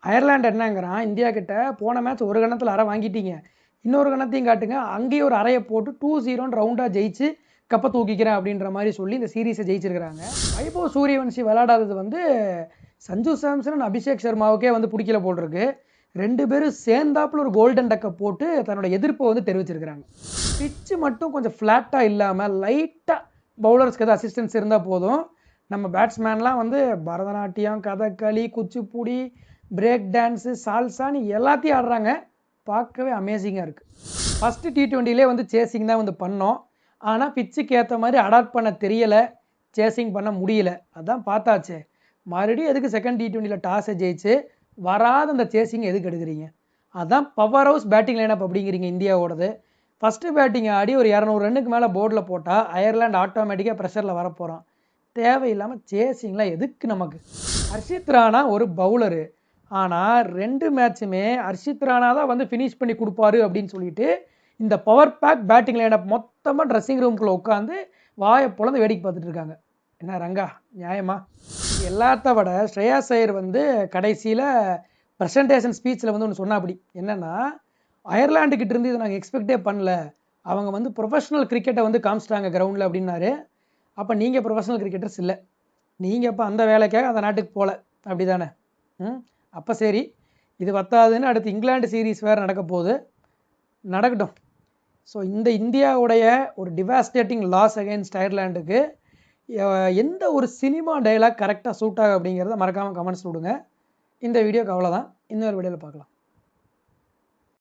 Ireland என்னங்கிறான் India கிட்ட போன match ஒரு கணத்தில் அரை வாங்கிட்டீங்க, இன்னொரு கணத்தையும் காட்டுங்க, அங்கேயும் ஒரு அறையை போட்டு 2-0 ரவுண்டாக ஜெயிச்சு கப்பை தூக்கிக்கிறேன் அப்படின்ற மாதிரி சொல்லி இந்த சீரீஸை ஜெயிச்சிருக்கிறாங்க. வைபவ் சூரியவன்சி விளையாடாதது வந்து சஞ்சு சாம்சன் அபிஷேக் சர்மாவுக்கே வந்து பிடிக்கல போட்டிருக்கு. ரெண்டு பேரும் சேர்ந்தாப்புல ஒரு கோல்டன் டக்கை போட்டு தன்னோட எதிர்ப்பை வந்து தெரிவிச்சிருக்கிறாங்க. பிச்சு மட்டும் கொஞ்சம் ஃப்ளாட்டாக இல்லாமல் லைட்டாக பவுலர்ஸ்க்கு எதாவது அசிஸ்டன்ஸ் இருந்தால் போதும், நம்ம பேட்ஸ்மேன்லாம் வந்து பரதநாட்டியம், கதகளி, குச்சிப்புடி, பிரேக் டான்ஸு, சால்சான்னு எல்லாத்தையும் ஆடுறாங்க. பார்க்கவே அமேசிங்காக இருக்குது. ஃபஸ்ட்டு T20லே வந்து சேசிங் தான் வந்து பண்ணோம். ஆனால் பிச்சுக்கு ஏற்ற மாதிரி அடாப்ட் பண்ண தெரியலை, சேசிங் பண்ண முடியல. அதான் பார்த்தாச்சு. மறுபடியும் எதுக்கு செகண்ட் T20யில் டாஸை ஜெயிச்சு வராத அந்த சேசிங் எதுக்கு எடுக்கிறீங்க? அதான் பவர் ஹவுஸ் பேட்டிங் லைனப் அப்படிங்கிறீங்க இந்தியாவோடது. ஃபஸ்ட்டு பேட்டிங் ஆடி ஒரு 200 ரன்னுக்கு மேலே போர்டில் போட்டால் அயர்லாந்து ஆட்டோமேட்டிக்காக ப்ரெஷரில் வரப்போகிறான். தேவையில்லாமல் சேசிங்லாம் எதுக்கு நமக்கு? ஹர்ஷித் ராணா ஒரு பவுலரு, ஆனால் 2 மேட்சுமே ஹர்ஷித் ராணா தான் வந்து ஃபினிஷ் பண்ணி கொடுப்பாரு அப்படின்னு சொல்லிட்டு இந்த பவர் பேக் பேட்டிங் லைனப் மொத்தமாக ட்ரெஸ்ஸிங் ரூம்குள்ளே உட்காந்து வாயை பொழந்து வேடிக்கை பார்த்துட்டு இருக்காங்க. என்ன ரங்கா, நியாயமா? எல்லாத்த விட ஸ்ரேயாஸ் ஐயர் வந்து கடைசியில் ப்ரெசன்டேஷன் ஸ்பீச்சில் வந்து ஒன்று சொன்னா அப்படி என்னென்னா, அயர்லாண்டுக்கிட்ட இருந்து இதை நாங்கள் எக்ஸ்பெக்டே பண்ணல, அவங்க வந்து ப்ரொஃபஷனல் கிரிக்கெட்டை வந்து காமிச்சிட்டாங்க கிரவுண்டில் அப்படின்னாரு. அப்போ நீங்கள் ப்ரொஃபஷனல் கிரிக்கெட்டர்ஸ் இல்லை, நீங்கள் இப்போ அந்த வேலைக்காக அந்த நாட்டுக்கு போகல, அப்படி தானே? அப்போ சரி, இது பத்தாதுன்னு அடுத்து இங்கிலாந்து சீரீஸ் வேறு நடக்க போகுது, நடக்கட்டும். ஸோ இந்த இந்தியாவுடைய ஒரு டிவாஸ்டேட்டிங் லாஸ் அகெயின்ஸ்ட் அயர்லாண்டுக்கு எந்த ஒரு சினிமா டைலாக் கரெக்டாக சூட் ஆகும் அப்படிங்கிறத மறக்காமல் கமெண்ட்ஸ் விடுங்க. இந்த வீடியோக்கு அவ்வளோதான். இன்னொரு வீடியோவில் பார்க்கலாம்.